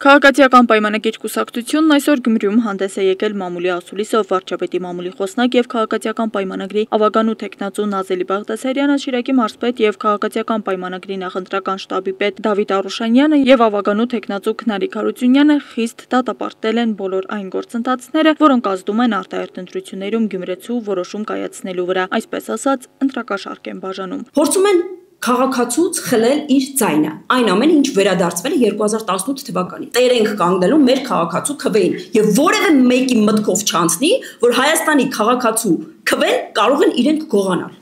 Քաղաքացիական պայմանագիր կուսակցությունն այսօր Գյումրիում հանդես է եկել մամուլի ասուլիսով, վարչապետի մամուլի խոսնակ եւ քաղաքացիական պայմանագրի ավագանու թեկնածու Նազելի Բաղդասարյանը, Շիրակի մարզպետ եւ քաղաքացիական պայմանագրի նախընտրական շտաբի պետ Դավիթ Արուշանյանը եւ ավագանու թեկնածու Քնարիկ Հարությունյանը խիստ դատապարտել են բոլոր այն գործընթացները, որոնք ազդում են արտահերթ ընտրություններում գյումրեցու որոշում կայացնելու վրա, այսպես ասած, ընտրակաշառք են բաժանում։ Փորձում են քաղաքացուց խլել իր ձայնը։ Այն ամենը, ինչ վերադարձվել է 2018 թվականին։ Տեր ենք կանգնելու մեր քաղաքացու քվեին եւ որևէ մեկի մտքով չանցնի, որ Հայաստանի քաղաքացու քվեն կարող են իրենք գողանալ։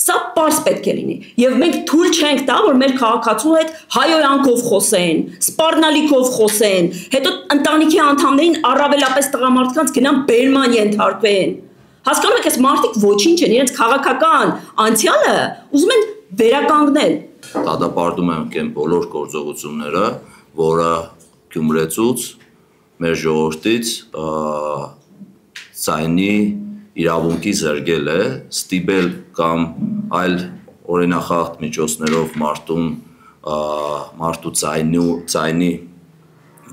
Սա պարզ պետք է լինի եւ մենք թույլ չենք տա, որ մեր քաղաքացու հետ հայոյանքով խոսեն, սպառնալիքով խոսեն, հետո ընտանիքի անդամներին առավելապես տղամարդկանց գնան բերման ենթարկվեն։ Հասկանում եք, այս մարդիկ ոչինչ են, իրենց քաղաքական անցյալը ուզում են վերականգնել։ Դատապարտում ենք այն բոլոր գործողությունները, որը գյումրեցուց, մեր ժողովրդից ցայնի իրավունքի զրկել է, ստիպել կամ այլ օրինախախտ միջոցներով մարդու ցայնի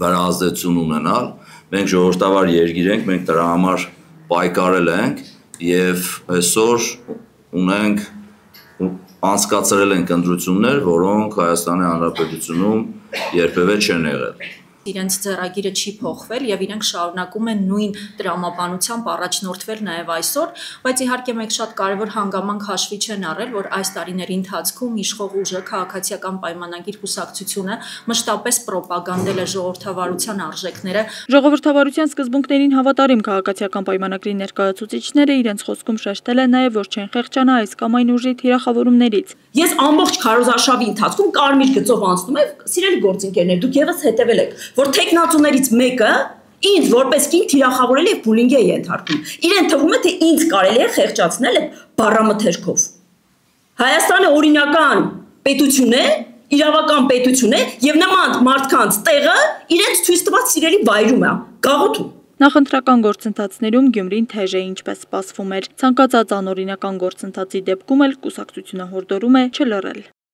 վրա ազդեցություն ունենալ։ Մենք ժողովրդավար երկիր ենք, մենք դրա համար պայքարել ենք եւ այսօր ունենք անցկացրել ենք ընտրություններ, որոնք Հայաստանի Հանրապետությունում երբևէ չեն եղել։ Իրենց ձեռագիրը չի փոխվել եւ իրենք շարունակում են նույն տրամաբանությամբ առաջնորդվել նաեւ այսօր, բայց իհարկե մեկ շատ կարեւոր հանգամանք հաշվի չեն առել, որ այս տարիների ընթացքում իշխող ուժը քաղաքացիական պայմանագիր կուսակցությունը մշտապես պրոպագանդել է ժողովրդավարության արժեքները։ Ժողովրդավարության սկզբունքներին հավատարիմ քաղաքացիական պայմանագրի ներկայացուցիչները իրենց խոսքում շեշտել են նաեւ, որ չեն խեղճանա այս կամ այն ուժի թիրախավորումներից։ Ես ամբողջ քարոզարշավի ընթացքում կարմիր գծով անցնում եմ, սիրելի գործընկերներ, դուք եւս հետևել եք, որ տեխնացուներից մեկը ինձ որպես կին թիրախավորել եւ բուլինգ է ենթարկում։ Իրեն թվում է, թե ինձ կարելի է խեղճացնել այդ բառամթերքով։ Հայաստանը օրինական պետություն է, իրավական պետություն է եւ նման մարդկանց տեղը իրենց ցույց տված սիրելի վայրում է, գաղութում։ Նախընտրական գործընթացներում Գյումրին թեժ է, ինչպես սպասվում էր։ Ցանկացած անօրինական գործընթացի դեպքում էլ կուսակցությունը հորդորում է չլռել։